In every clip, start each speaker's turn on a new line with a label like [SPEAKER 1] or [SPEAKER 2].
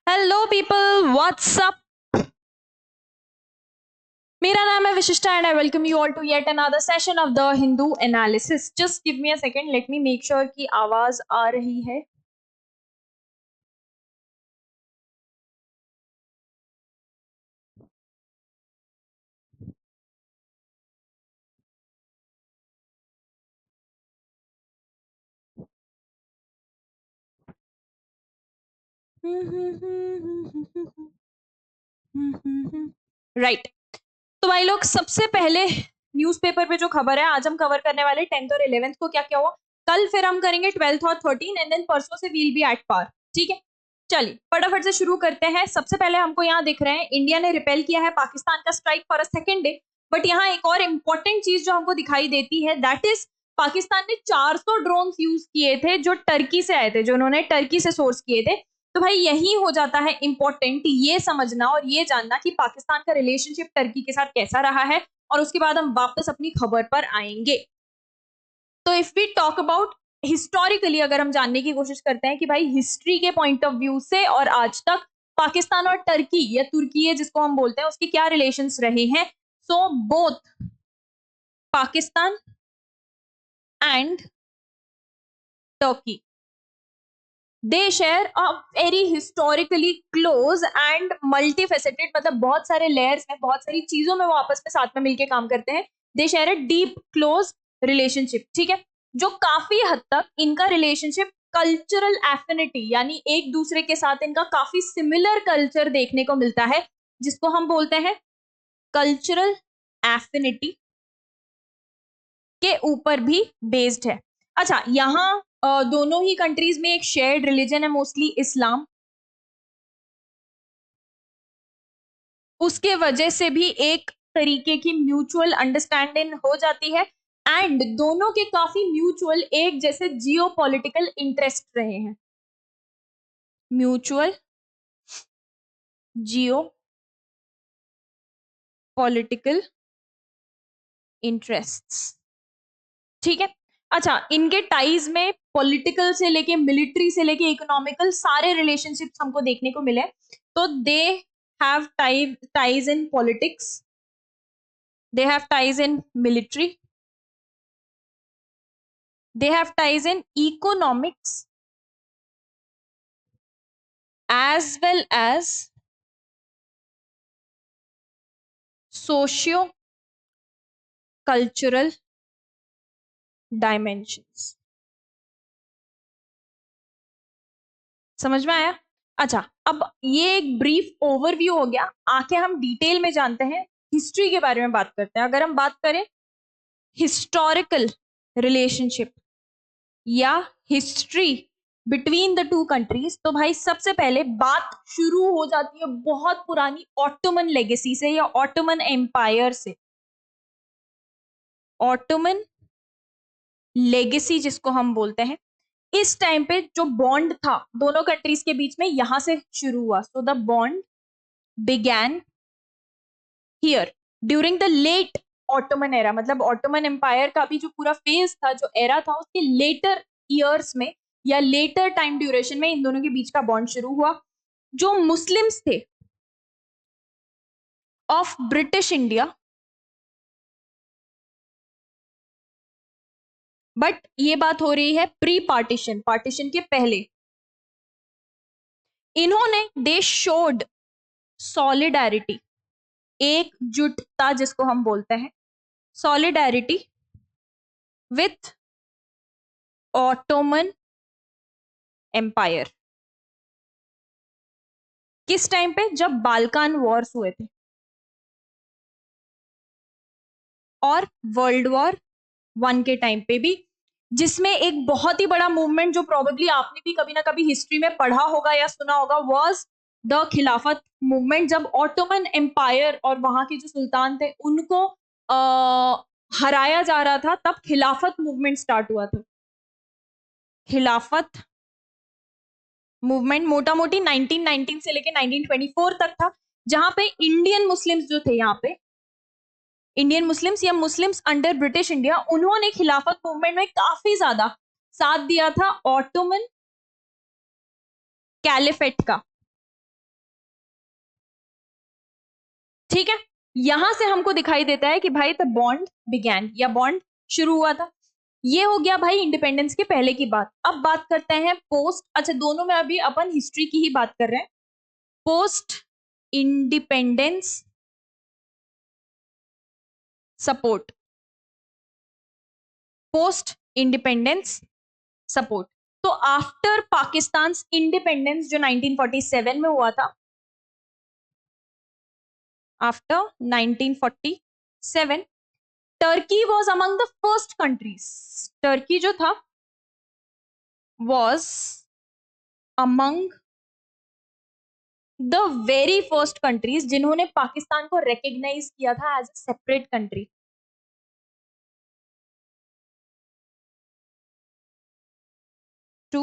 [SPEAKER 1] Hello people, what's up. मेरा नाम है Vishishta and I welcome you all to yet another session of the Hindu analysis. Just give me a second, let me make sure कि आवाज आ रही है। Right. तो भाई लोग, सबसे पहले न्यूज़पेपर पे जो खबर है आज हम कवर करने वाले 10th और 11th को क्या क्या हुआ। कल फिर हम करेंगे 12th और 13 एंड देन परसों से वील बी एट पार। ठीक है, चलिए फटाफट से शुरू करते हैं। सबसे पहले हमको यहाँ दिख रहे हैं इंडिया ने रिपेल किया है पाकिस्तान का strike for a second day. But यहाँ एक और इंपॉर्टेंट चीज जो हमको दिखाई देती है, दैट इज पाकिस्तान ने 400 ड्रोन यूज किए थे जो टर्की से आए थे, जो उन्होंने टर्की से सोर्स किए थे। तो भाई यही हो जाता है इंपॉर्टेंट ये समझना और ये जानना कि पाकिस्तान का रिलेशनशिप टर्की के साथ कैसा रहा है, और उसके बाद हम वापस अपनी खबर पर आएंगे। तो if we talk about historically, अगर हम जानने की कोशिश करते हैं कि भाई हिस्ट्री के पॉइंट ऑफ व्यू से और आज तक पाकिस्तान और टर्की या तुर्की जिसको हम बोलते हैं उसके क्या रिलेशंस रहे हैं। So both Pakistan and Turkey, they share a very historically close and multifaceted, मतलब बहुत सारे लेयर्स में, बहुत सारी चीजों में वो आपस में साथ में मिलके काम करते हैं। They share a deep close relationship. ठीक है, जो काफी हद तक इनका रिलेशनशिप कल्चरल एफिनिटी, यानी एक दूसरे के साथ इनका काफी सिमिलर कल्चर देखने को मिलता है, जिसको हम बोलते हैं कल्चरल एफिनिटी के ऊपर भी बेस्ड है। अच्छा, यहाँ दोनों ही कंट्रीज में एक शेयर्ड रिलीजन है, मोस्टली इस्लाम। उसके वजह से भी एक तरीके की म्यूचुअल अंडरस्टैंडिंग हो जाती है एंड दोनों के काफी म्यूचुअल एक जैसे जियो पॉलिटिकल इंटरेस्ट रहे हैं। म्यूचुअल जियो पॉलिटिकल इंटरेस्ट्स। ठीक है, अच्छा, इनके टाइज में पॉलिटिकल से लेके मिलिट्री से लेके इकोनॉमिकल सारे रिलेशनशिप्स हमको देखने को मिले। तो they have ties in politics, they have ties in military, they have ties in economics as well as socio cultural dimensions। समझ में आया? अच्छा, अब ये एक ब्रीफ ओवरव्यू हो गया, आके हम डिटेल में जानते हैं, हिस्ट्री के बारे में बात करते हैं। अगर हम बात करें हिस्टोरिकल रिलेशनशिप या history between the two countries, तो भाई सबसे पहले बात शुरू हो जाती है बहुत पुरानी ऑटोमन लेगेसी से या ऑटोमन एम्पायर से। ऑटोमन लेगेसी जिसको हम बोलते हैं, इस टाइम पे जो बॉन्ड था दोनों कंट्रीज के बीच में यहां से शुरू हुआ। So the bond began here during the late Ottoman era, मतलब ऑटोमन एम्पायर का भी जो पूरा फेज था, जो एरा था, उसके लेटर ईयर्स में या लेटर टाइम ड्यूरेशन में इन दोनों के बीच का बॉन्ड शुरू हुआ। जो मुस्लिम्स थे ऑफ ब्रिटिश इंडिया, बट ये बात हो रही है प्री पार्टीशन, पार्टीशन के पहले, इन्होंने दे शोड सॉलिडारिटी, एकजुटता जिसको हम बोलते हैं, सॉलिडारिटी विथ ऑटोमन एम्पायर। किस टाइम पे? जब बाल्कान वॉर्स हुए थे और वर्ल्ड वॉर वन के टाइम पे भी, जिसमें एक बहुत ही बड़ा मूवमेंट जो प्रोबेबली आपने भी कभी ना कभी हिस्ट्री में पढ़ा होगा या सुना होगा, वाज द खिलाफत मूवमेंट। जब ऑटोमन एम्पायर और वहां के जो सुल्तान थे उनको हराया जा रहा था, तब खिलाफत मूवमेंट स्टार्ट हुआ था। खिलाफत मूवमेंट मोटा मोटी 1919 से लेके 1924 तक था, जहां पे इंडियन मुस्लिम्स जो थे, यहाँ पे इंडियन मुस्लिम्स या मुस्लिम्स अंडर ब्रिटिश इंडिया, उन्होंने खिलाफत मूवमेंट में काफी ज्यादा साथ दिया था ऑटोमन कैलिफेट का। ठीक है, यहां से हमको दिखाई देता है कि भाई द बॉन्ड बिगैन, या बॉन्ड शुरू हुआ था। ये हो गया भाई इंडिपेंडेंस के पहले की बात। अब बात करते हैं पोस्ट, अच्छा दोनों में अभी अपन हिस्ट्री की ही बात कर रहे हैं। Post independence support, post independence support. तो आफ्टर पाकिस्तान इंडिपेंडेंस जो 1947 में हुआ था, after 1947 Turkey was among the first countries, Turkey जो था was among the very first countries जिन्होंने पाकिस्तान को रिकॉग्नाइज किया था as a separate country. To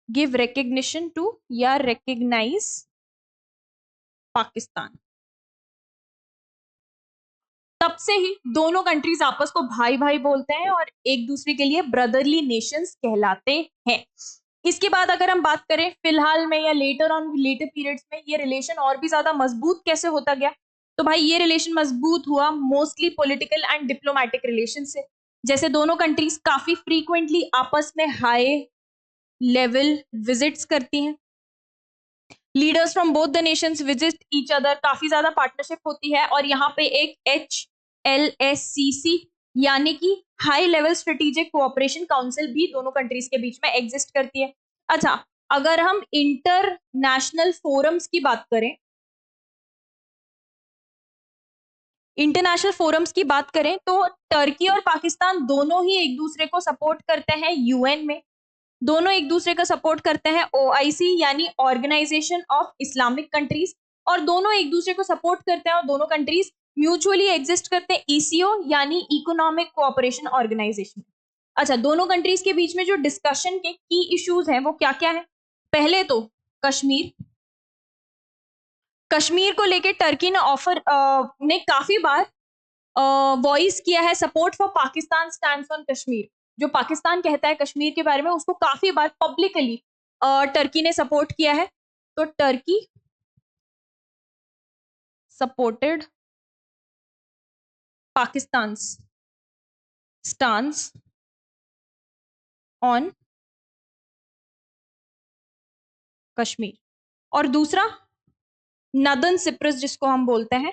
[SPEAKER 1] give recognition to, या रिकग्नाइज पाकिस्तान। तब से ही दोनों कंट्रीज आपस को भाई भाई बोलते हैं और एक दूसरे के लिए ब्रदरली नेशंस कहलाते हैं। इसके बाद अगर हम बात करें फिलहाल में या लेटर ऑन लेटर पीरियड्स में, ये रिलेशन और भी ज्यादा मजबूत कैसे होता गया? तो भाई ये रिलेशन मजबूत हुआ mostly political and diplomatic relation से। जैसे दोनों कंट्रीज काफी फ्रीक्वेंटली आपस में हाई लेवल विजिट्स करती हैं, leaders from both the Nations visit each other, काफी ज्यादा पार्टनरशिप होती है। और यहाँ पे एक HLSCC यानी कि high level strategic cooperation council भी दोनों कंट्रीज के बीच में एग्जिस्ट करती है। अच्छा, अगर हम इंटरनेशनल फोरम्स की बात करें, इंटरनेशनल फोरम्स की बात करें तो टर्की और पाकिस्तान दोनों ही एक दूसरे को सपोर्ट करते हैं यूएन में, दोनों एक दूसरे का सपोर्ट करते हैं OIC यानी ऑर्गेनाइजेशन ऑफ इस्लामिक कंट्रीज, और दोनों एक दूसरे को सपोर्ट करते हैं और दोनों कंट्रीज म्यूचुअली एग्जिस्ट करते हैं ECO यानी इकोनॉमिक कोऑपरेशन ऑर्गेनाइजेशन। अच्छा, दोनों कंट्रीज के बीच में जो डिस्कशन के की इश्यूज हैं वो क्या क्या है? पहले तो कश्मीर, कश्मीर को लेके टर्की ने काफी बार वॉइस किया है support for Pakistan stands on Kashmir. जो पाकिस्तान कहता है कश्मीर के बारे में उसको काफी बार पब्लिकली टर्की ने सपोर्ट किया है। तो Turkey supported Pakistan stance on Kashmir. और दूसरा नदन सिप्रस जिसको हम बोलते हैं,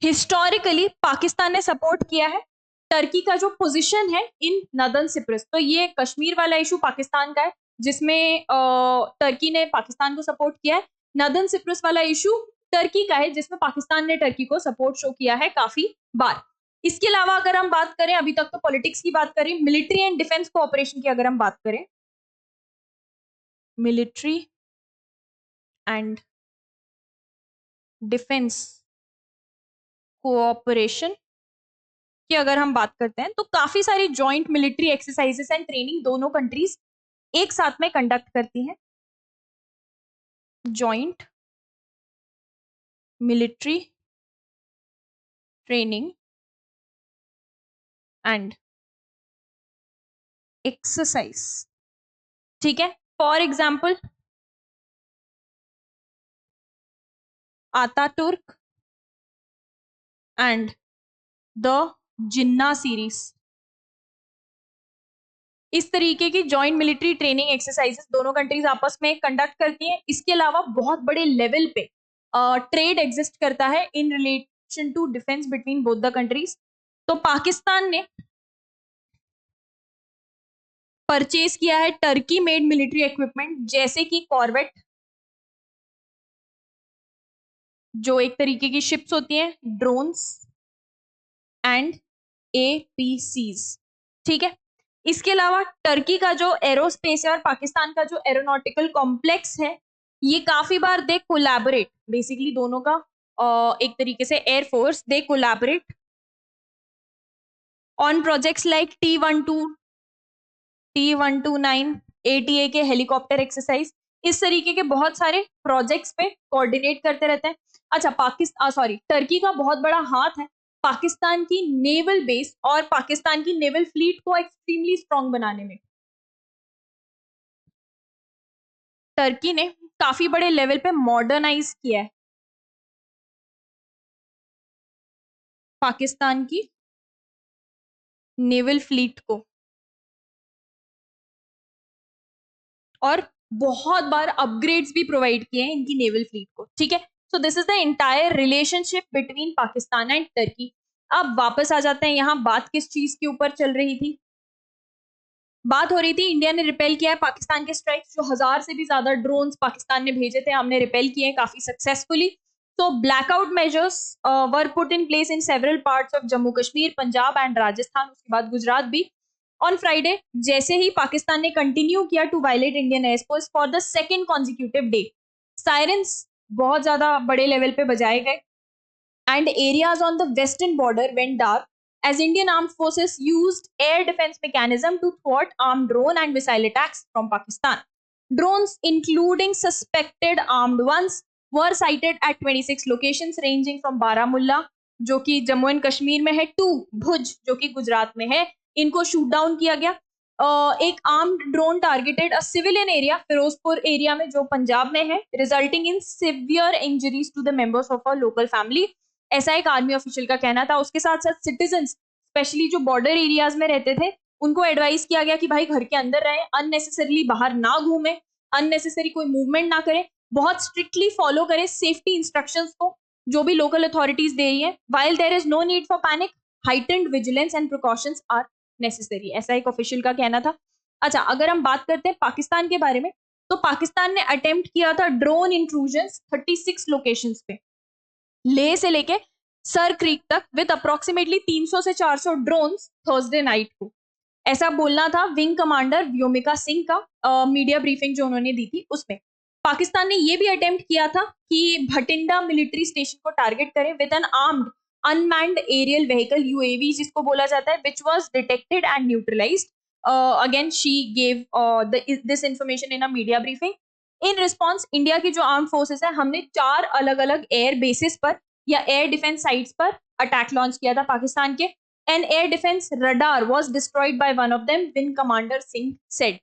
[SPEAKER 1] हिस्टोरिकली पाकिस्तान ने सपोर्ट किया है टर्की का जो पोजीशन है इन नदन सिप्रस। तो ये कश्मीर वाला इशू पाकिस्तान का है जिसमें टर्की ने पाकिस्तान को सपोर्ट किया है। नदन सिप्रस वाला इशू टर्की का है जिसमें पाकिस्तान ने टर्की को सपोर्ट शो किया है काफी बार। इसके अलावा अगर हम बात करें, अभी तक तो पॉलिटिक्स की बात करें, मिलिट्री एंड डिफेंस कोऑपरेशन की अगर हम बात करें, मिलिट्री एंड डिफेंस कोऑपरेशन की अगर हम बात करते हैं तो काफी सारी joint military exercises and training दोनों कंट्रीज एक साथ में कंडक्ट करती हैं। Joint military training and exercise, ठीक है। For example आतातुर्क and the Jinnah series, इस तरीके की जॉइंट मिलिट्री ट्रेनिंग एक्सरसाइजेस दोनों कंट्रीज आपस में कंडक्ट करती हैं। इसके अलावा बहुत बड़े लेवल पे ट्रेड एग्जिस्ट करता है in relation to defence between both the countries. तो पाकिस्तान ने परचेज किया है टर्की मेड मिलिट्री इक्विपमेंट जैसे कि कॉर्वेट, जो एक तरीके की शिप्स होती हैं, ड्रोन्स एंड APCs, ठीक है। इसके अलावा टर्की का जो एरोस्पेस है और पाकिस्तान का जो एरोनॉटिकल कॉम्प्लेक्स है, ये काफी बार दे कोलैबोरेट, बेसिकली दोनों का एक तरीके से air force they collaborate on projects like T-12, T-129, ATA के हेलीकॉप्टर एक्सरसाइज, इस तरीके के बहुत सारे प्रोजेक्ट्स पे कोऑर्डिनेट करते रहते हैं। अच्छा, टर्की का बहुत बड़ा हाथ है पाकिस्तान की नेवल बेस और पाकिस्तान की नेवल फ्लीट को एक्सट्रीमली स्ट्रांग बनाने में। टर्की ने काफी बड़े लेवल पे मॉडर्नाइज किया है पाकिस्तान की नेवल फ्लीट को, और बहुत बार अपग्रेड्स भी प्रोवाइड किए हैं इनकी नेवल फ्लीट को, ठीक है। So this is the entire relationship between Pakistan and Turkey. अब वापस आ जाते हैं यहाँ, बात किस चीज के ऊपर चल रही थी? बात हो रही थी इंडिया ने रिपेल किया है पाकिस्तान के स्ट्राइक्स, जो 1000 से भी ज्यादा ड्रोन्स पाकिस्तान ने भेजे थे, हमने रिपेल किए हैं काफी successfully. So blackout measures were put in place in several parts of Jammu Kashmir, Punjab and Rajasthan, उसके बाद गुजरात भी। On Friday, जैसे ही पाकिस्तान ने कंटिन्यू किया to violate Indian airspace for the second consecutive day, sirens बहुत ज्यादा बड़े लेवल पे बजाए गए and areas on the western border went dark as Indian armed forces used air defense mechanism to thwart armed drone and missile attacks from Pakistan. Drones, including suspected armed ones, were sighted at 26 locations ranging from Baramulla, जो कि Jammu and Kashmir में है, to भुज, जो कि गुजरात में है। इनको shoot down किया गया। एक armed drone targeted a civilian area Firozpur area में, जो पंजाब में है, resulting in severe injuries to the members of a local family. ऐसा एक आर्मी ऑफिशियल का कहना था। उसके साथ साथ सिटीजन, स्पेशली जो बॉर्डर एरियाज में रहते थे, उनको एडवाइस किया गया कि भाई घर के अंदर रहें, अननेसेसरली बाहर ना घूमें, अननेसेसरी कोई मूवमेंट ना करें, बहुत स्ट्रिक्टली फॉलो करें सेफ्टी इंस्ट्रक्शंस को जो भी लोकल अथॉरिटीज दे रही है। While there is no need for panic, heightened vigilance and precautions are necessary, ऐसा एक ऑफिशियल का कहना था। अच्छा, अगर हम बात करते हैं पाकिस्तान के बारे में, तो पाकिस्तान ने अटेम्प्ट किया था ड्रोन इंट्रूजन 36 लोकेशंस पे, लेह से लेके सर क्रीक तक, विद अप्रोक्सीमेटली 300 से 400 ड्रोन्स थर्सडे नाइट को। ऐसा बोलना था विंग कमांडर व्योमिका सिंह का मीडिया ब्रीफिंग जो उन्होंने दी थी उसमें। पाकिस्तान ने ये भी अटेम्प्ट किया था कि भटिंडा मिलिट्री स्टेशन को टारगेट करें with an armed unmanned aerial vehicle, UAV जिसको बोला जाता है, which was detected and neutralised. Again she gave this information in a media briefing. In response India की जो आर्म फोर्सेस है, हमने 4 अलग अलग एयर बेसिस पर या एयर डिफेंस साइट्स पर अटैक लॉन्च किया था पाकिस्तान के। An air defence radar was destroyed by one of them, wing commander Singh said.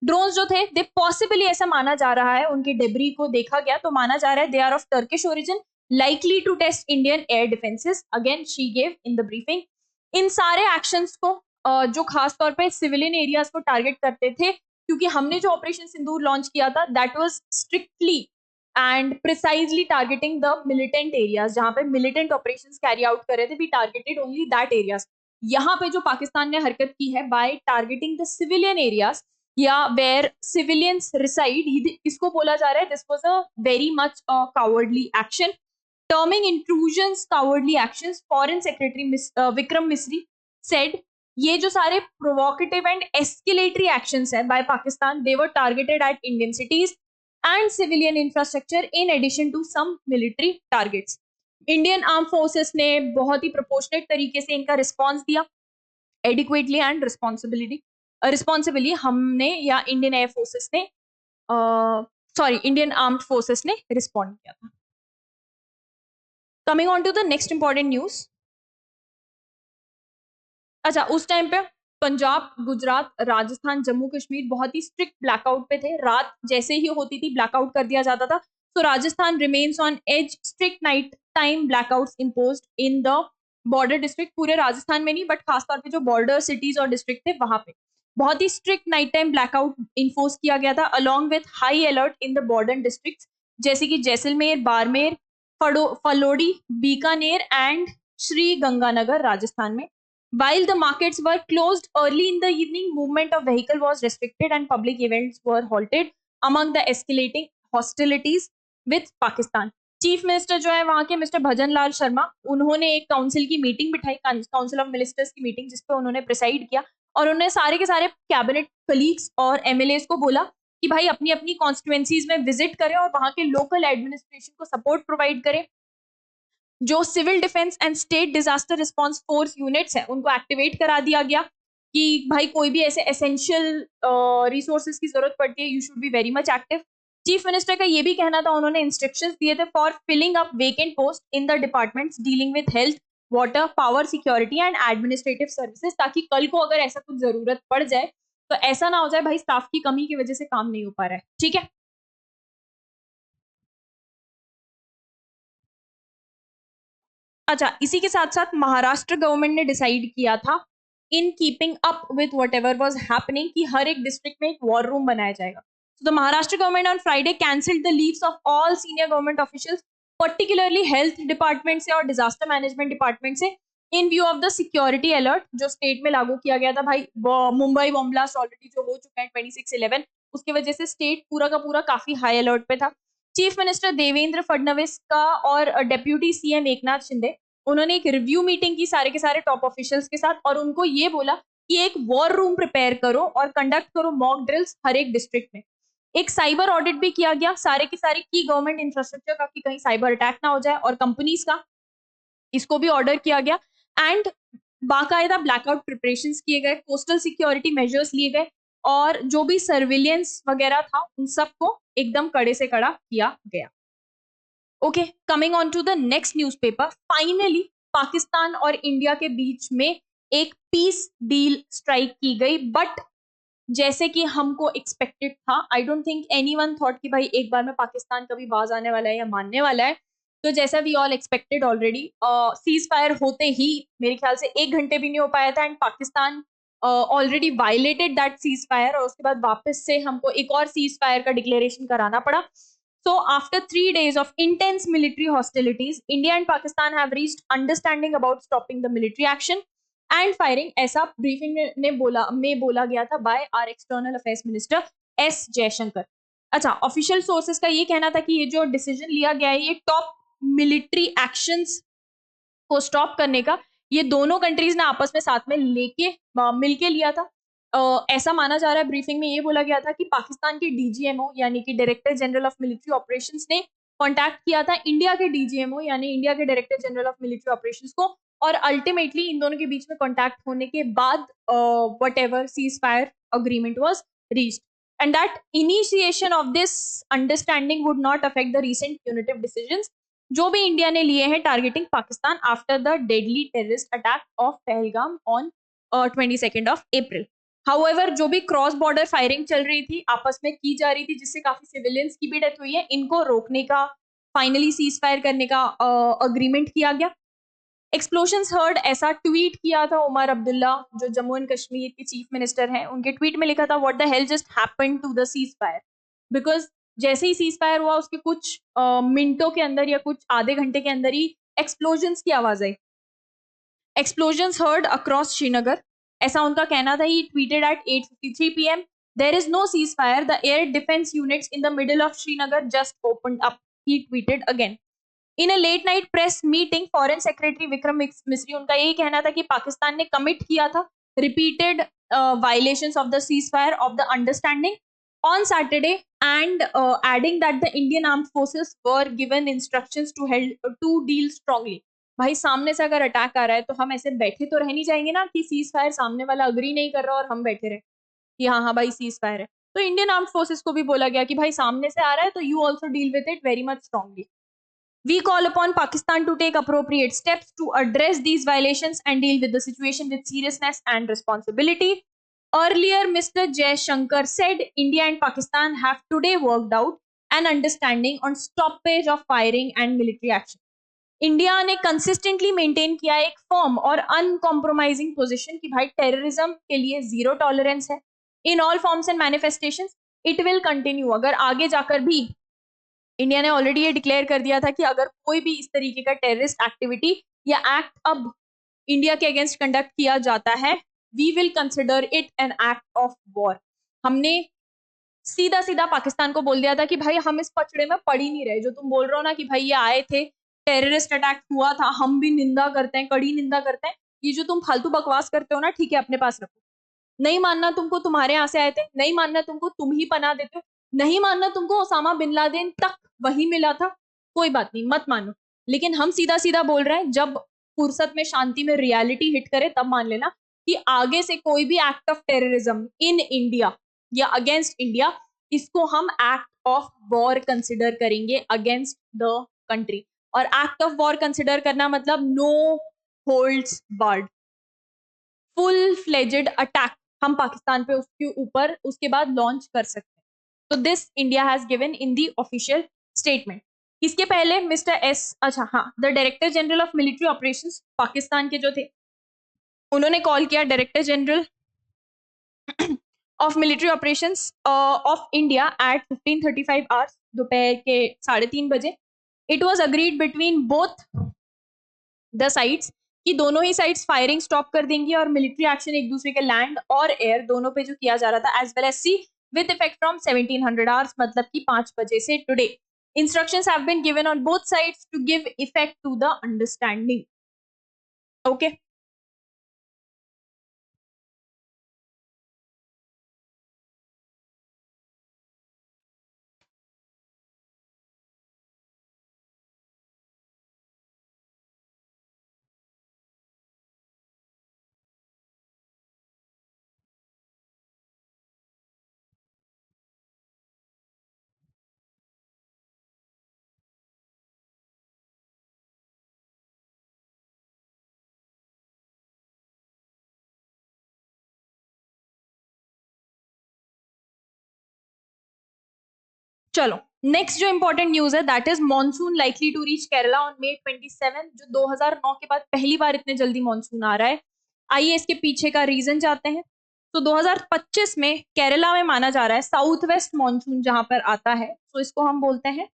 [SPEAKER 1] Drones जो थे, दे पॉसिबली, ऐसा माना जा रहा है, उनके डेब्री को देखा गया तो माना जा रहा है they are of Turkish origin, likely to test Indian air defences, again she gave in the briefing. इन सारे एक्शंस को जो खास तौर पे सिविलियन एरियाज को टारगेट करते थे, क्योंकि हमने जो ऑपरेशन सिंदूर लॉन्च किया था that was strictly and precisely targeting the militant areas, जहां पे मिलिटेंट ऑपरेशंस कैरी आउट कर रहे थे, we targeted only that areas. यहाँ पे जो पाकिस्तान ने हरकत की है by targeting the civilian areas या वेयर सिविलियंस रिसाइड, इसको बोला जा रहा है this was a very much cowardly action, terming intrusions cowardly actions. Foreign secretary Vikram Misri said ये जो सारे प्रोवोकेटिव एंड एस्केलेटरी एक्शंस हैं by Pakistan, they were targeted at Indian cities and civilian infrastructure in addition to some military targets. Indian arm forces ने बहुत ही proportionate तरीके से इनका response दिया, एडिक्वेटली एंड रिस्पॉन्सिबली हमने या इंडियन एयर फोर्सेस ने इंडियन आर्म्ड फोर्सेस ने रिस्पॉन्ड किया था। Coming on to the next important news. अच्छा, उस टाइम पे पंजाब, गुजरात, राजस्थान, जम्मू कश्मीर बहुत ही स्ट्रिक्ट ब्लैकआउट पे थे। रात जैसे ही होती थी ब्लैकआउट कर दिया जाता था। So Rajasthan remains on edge, strict night time blackouts imposed in the border district, पूरे राजस्थान में नहीं बट खासतौर पे जो बॉर्डर सिटीज और डिस्ट्रिक्ट थे वहां पे बहुत ही strict night time blackout enforce किया गया था, along with high alert in the border district जैसे कि जैसलमेर, बाड़मेर, फलोडी, बीकानेर एंड श्री गंगानगर राजस्थान में। While the markets were closed early in the evening, movement of vehicle was restricted and public events were halted among the escalating hostilities with Pakistan. Chief minister जो है वहां के mister भजन लाल शर्मा, उन्होंने एक council की मीटिंग बिठाई, council of ministers की meeting, जिसपे उन्होंने प्रिसाइड किया और उन्होंने सारे के सारे कैबिनेट कलीग्स और एमएलएस को बोला कि भाई अपनी अपनी कॉन्स्टिट्यूएंसीज में विजिट करें और वहां के लोकल एडमिनिस्ट्रेशन को सपोर्ट प्रोवाइड करें। जो civil defence and state disaster response force units है उनको एक्टिवेट करा दिया गया कि भाई कोई भी ऐसे एसेंशियल रिसोर्सेज की जरूरत पड़ती है, you should be very much active. Chief minister का ये भी कहना था, उन्होंने इंस्ट्रक्शंस दिए थे for filling up vacant post in the departments dealing with health, water, power, security and administrative services, ताकि कल को अगर ऐसा कुछ जरूरत पड़ जाए तो ऐसा ना हो जाए भाई स्टाफ की कमी की वजह से काम नहीं हो पा रहा है, ठीक है। अच्छा, इसी के साथ साथ महाराष्ट्र गवर्नमेंट ने डिसाइड किया था in keeping up with whatever was happening कि हर एक डिस्ट्रिक्ट में एक वॉर रूम बनाया जाएगा. So the Maharashtra government on Friday cancelled the leaves of all senior government officials, particularly health department से और disaster management department से, in view of the security alert जो स्टेट में लागू किया गया था. भाई मुंबई बॉम्ब ब्लास्ट ऑलरेडी जो हो चुका है 26/11, उसकी वजह से स्टेट पूरा का पूरा काफी हाई अलर्ट पे था. चीफ मिनिस्टर देवेंद्र फडणवीस का और डेप्यूटी सीएम एकनाथ शिंदे, उन्होंने एक रिव्यू मीटिंग की सारे के सारे टॉप ऑफिशियल्स के साथ और उनको ये बोला कि एक वॉर रूम प्रिपेयर करो और कंडक्ट करो मॉक ड्रिल्स हर एक डिस्ट्रिक्ट में. एक साइबर ऑडिट भी किया गया सारे की सारी की गवर्नमेंट इंफ्रास्ट्रक्चर का कि कहीं साइबर अटैक ना हो जाए और कंपनीज का, इसको भी ऑर्डर किया गया. एंड बाकायदा ब्लैकआउट प्रिपरेशंस किए गए, कोस्टल सिक्योरिटी मेजर्स लिए गए और जो भी सर्विलियंस वगैरह था उन सबको एकदम कड़े से कड़ा किया गया. Okay, coming on to the next newspaper. Finally Pakistan और इंडिया के बीच में एक पीस डील स्ट्राइक की गई, बट जैसे कि हमको एक्सपेक्टेड था. I don't think anyone thought कि भाई एक बार में पाकिस्तान कभी बाज आने वाला है या मानने वाला है. तो जैसा we all expected already ceasefire होते ही मेरे ख्याल से 1 घंटे भी नहीं हो पाया था and Pakistan already violated that cease fire और उसके बाद वापस से हमको एक और सीज फायर का डिक्लेरेशन कराना पड़ा. So after 3 days of intense military hostilities, India and Pakistan have reached understanding about stopping the military action and firing. ऐसा ब्रीफिंग में बोला गया था by our external affairs minister S Jaishankar. अच्छा, ऑफिशियल सोर्सेस का ये कहना था कि ये जो डिसीजन लिया गया है ये टॉप मिलिट्री एक्शंस को स्टॉप करने का ये दोनों कंट्रीज ने आपस में साथ में लेके मिलके लिया था. ऐसा माना जा रहा है, ब्रीफिंग में ये बोला गया था कि पाकिस्तान के डीजीएमओ यानी कि director general of military operations ने कांटेक्ट किया था इंडिया के डीजीएमओ यानी इंडिया के director general of military operations को और अल्टीमेटली इन दोनों के बीच में कांटेक्ट होने के बाद whatever cease fire agreement was reached and that initiation of this understanding would not affect the recent punitive decisions जो भी इंडिया ने लिए हैं targeting Pakistan after the deadly terrorist attack of Pahalgam on 22 April. However जो भी क्रॉस बॉर्डर फायरिंग चल रही थी आपस में की जा रही थी जिससे काफी सिविलियंस की भी डेथ हुई है, इनको रोकने का फाइनली सीज फायर करने का अग्रीमेंट किया गया. एक्सप्लोजन्स हर्ड ऐसा ट्वीट किया था उमर अब्दुल्ला जो जम्मू एंड कश्मीर के चीफ मिनिस्टर हैं, उनके ट्वीट में लिखा था what the hell just happened to the ceasefire. Because जैसे ही सीज फायर हुआ उसके कुछ मिनटों के अंदर या कुछ आधे घंटे के अंदर ही एक्सप्लोजन्स की आवाज आई. एक्सप्लोजन्स हर्ड अक्रॉस श्रीनगर ऐसा उनका कहना था. He tweeted eight 8:53 PM. There is no ceasefire. The air defense units in the middle of Srinagar just opened up. He tweeted again. In a late night press meeting, Foreign Secretary Vikram Misri उनका यही कहना था कि पाकिस्तान ने commit किया था repeated violations of the ceasefire of the understanding on Saturday and adding that the Indian armed forces were given instructions to deal strongly. भाई सामने से अगर अटैक आ रहा है तो हम ऐसे बैठे तो रह नहीं जाएंगे ना कि सीज फायर सामने वाला अग्री नहीं कर रहा और हम बैठे रहे कि हाँ हाँ भाई सीज फायर है. तो इंडियन आर्म्ड फोर्सेस को भी बोला गया कि भाई सामने से आ रहा है तो you also deal with it very much strongly. We call upon Pakistan to take appropriate steps to address these violations and deal with the situation with seriousness and responsibility. Earlier, Mr. Jaishankar said India and Pakistan have today worked out an understanding on stoppage of firing and military action. India ने consistently maintain किया एक firm और uncompromising position कि भाई terrorism के लिए zero tolerance है in all forms and manifestations. It will continue. अगर आगे जाकर भी इंडिया ने ऑलरेडी ये डिक्लेयर कर दिया था कि अगर कोई भी इस तरीके का टेररिस्ट एक्टिविटी या एक्ट अब इंडिया के अगेंस्ट कंडक्ट किया जाता है we will consider it an act of war. हमने सीधा सीधा पाकिस्तान को बोल दिया था कि भाई हम इस पचड़े में पड़ ही नहीं रहे. जो तुम बोल रहे हो ना कि भाई ये आए थे टेररिस्ट अटैक हुआ था, हम भी निंदा करते हैं, कड़ी निंदा करते हैं. ये जो तुम फालतू बकवास करते हो ना ठीक है अपने पास रखो. नहीं मानना तुमको तुमहारे यहाँ से आए थे, नहीं मानना तुमको तुम ही पनाह देते हो, नहीं मानना तुमको ओसामा बिन लादेन तक वही मिला था, कोई बात नहीं मत मानो. लेकिन हम सीधा सीधा बोल रहे हैं जब फुर्सत में शांति में रियलिटी हिट करे तब मान लेना कि आगे से कोई भी act of terrorism in India या अगेंस्ट इंडिया इसको हम एक्ट ऑफ वॉर कंसिडर करेंगे अगेंस्ट द कंट्री. और एक्ट ऑफ वॉर कंसिडर करना मतलब no holds barred, full fledged attack हम पाकिस्तान पे उसके ऊपर उसके बाद लॉन्च कर सकते हैं. तो this India has given in the official statement. इसके पहले मिस्टर एस, अच्छा हाँ, the director general of military operations Pakistan के जो थे, उन्होंने कॉल किया director general of military operations of India at 15:35 hours, दोपहर के 3:30 बजे. It was agreed between both the sides कि दोनों ही साइड्स फायरिंग स्टॉप कर देंगी और मिलिट्री एक्शन एक दूसरे के लैंड और एयर दोनों पे जो किया जा रहा था as well as sea with effect from 1700 hours, मतलब कि 5 बजे से today. Instructions have been given on both sides to give effect to the understanding. Okay, चलो नेक्स्ट जो इंपॉर्टेंट न्यूज है that is monsoon likely to reach Kerala on May 27, जो 2009 के बाद पहली बार इतने जल्दी मॉनसून आ रहा है. आइए इसके पीछे का रीजन जानते हैं. तो 2025 में केरला में माना जा रहा है साउथ वेस्ट मॉनसून जहां पर आता है, तो इसको हम बोलते हैं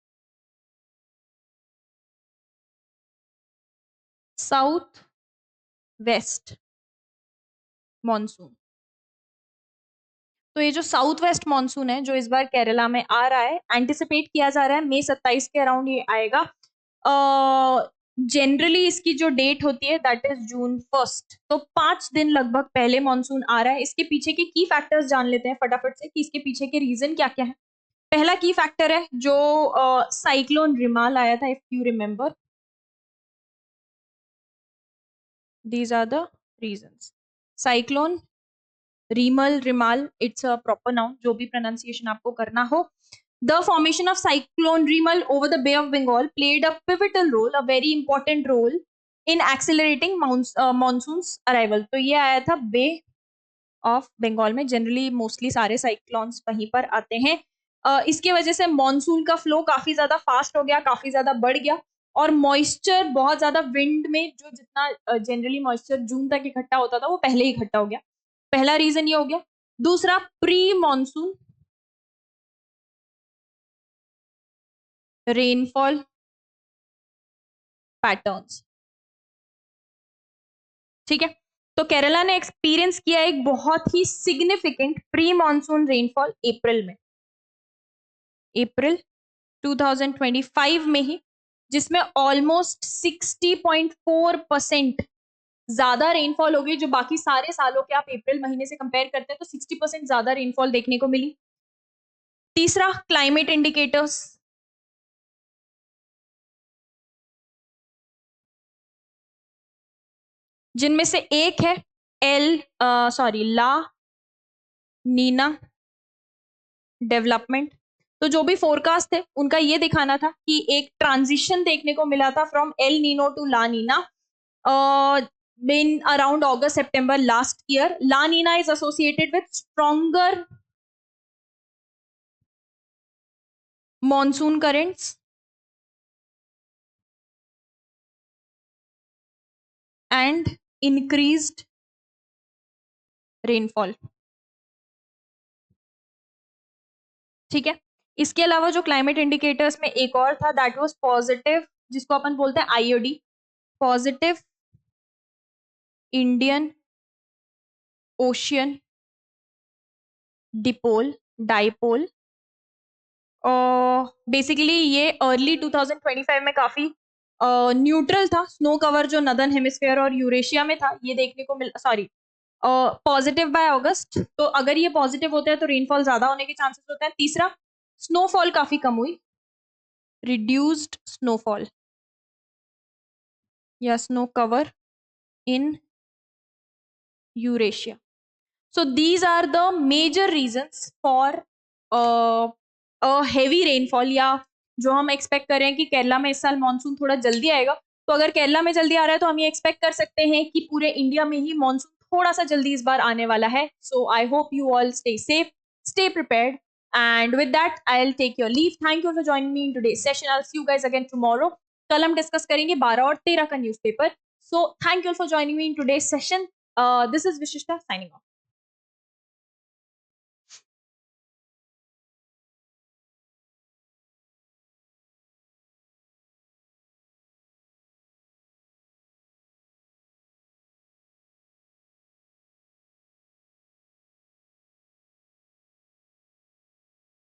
[SPEAKER 1] साउथ वेस्ट मॉनसून. तो ये जो साउथ वेस्ट मॉनसून है जो इस बार केरला में आ रहा है, एंटिसिपेट किया जा रहा है May 27 के अराउंड ये आएगा. जनरली इसकी जो डेट होती है दैट इज June 1. तो 5 दिन लगभग पहले मॉनसून आ रहा है. इसके पीछे के की फैक्टर्स जान लेते हैं फटाफट से कि इसके पीछे के रीजन क्या क्या है. पहला की फैक्टर है जो साइक्लोन रिमाल आया था, if you remember. These are the reasons. Cyclone Remal Remal, it's a proper noun, जो भी प्रोनाउंसिएशन आपको करना हो. The formation of cyclone Remal over the Bay of Bengal played a pivotal role, a very important role in accelerating monsoon's arrival. तो ये आया था बे of Bengal में. जनरली मोस्टली सारे साइक्लोन्स वहीं पर आते हैं. इसके वजह से मॉनसून का फ्लो काफी ज्यादा फास्ट हो गया, काफी ज्यादा बढ़ गया, और मॉइस्चर बहुत ज्यादा विंड में जो जितना जनरली मॉइस्चर जून तक इकट्ठा होता था वो पहले ही इकट्ठा हो गया. पहला रीजन ये हो गया. दूसरा, प्री मॉनसून रेनफॉल पैटर्न्स. ठीक है, तो केरला ने एक्सपीरियंस किया एक बहुत ही सिग्निफिकेंट प्री मॉनसून रेनफॉल अप्रैल में, अप्रैल 2025 में ही, जिसमें ऑलमोस्ट 60.4% ज्यादा रेनफॉल हो गई. जो बाकी सारे सालों के आप अप्रैल महीने से कंपेयर करते हैं तो 60% ज्यादा रेनफॉल देखने को मिली. तीसरा, क्लाइमेट इंडिकेटर्स, जिनमें से एक है ला नीना डेवलपमेंट. तो जो भी फोरकास्ट थे उनका ये दिखाना था कि एक ट्रांजिशन देखने को मिला था from El Nino to La Nina in around August September last year. La Nina is associated with stronger monsoon currents and increased rainfall. ठीक है, इसके अलावा जो क्लाइमेट इंडिकेटर्स में एक और था दैट वाज पॉजिटिव, जिसको अपन बोलते हैं IOD, positive Indian ocean dipole dipole. Basically ये अर्ली 2025 में काफी न्यूट्रल था. स्नो कवर जो नदर्न हेमिस्फीयर और यूरेशिया में था ये देखने को मिल, सॉरी, पॉजिटिव बाय अगस्त. तो अगर ये पॉजिटिव होता है तो रेनफॉल ज्यादा होने के चांसेस होते हैं. तीसरा, स्नोफॉल काफी कम हुई, रिड्यूस्ड स्नोफॉल या snow cover in Eurasia. So these are the major reasons for a heavy rainfall, या जो हम एक्सपेक्ट कर रहे हैं कि केरला में इस साल मॉनसून थोड़ा जल्दी आएगा. तो अगर केरला में जल्दी आ रहा है तो हम ये एक्सपेक्ट कर सकते हैं कि पूरे इंडिया में ही मॉनसून थोड़ा सा जल्दी इस बार आने वाला है. So I hope you all stay safe, stay prepared. And with that, I'll take your leave. Thank you for joining me in today's session. I'll see you guys again tomorrow. कल हम discuss करेंगे 12 और 13 का newspaper. So thank you all for joining me in today's session. This is Vishishta signing off.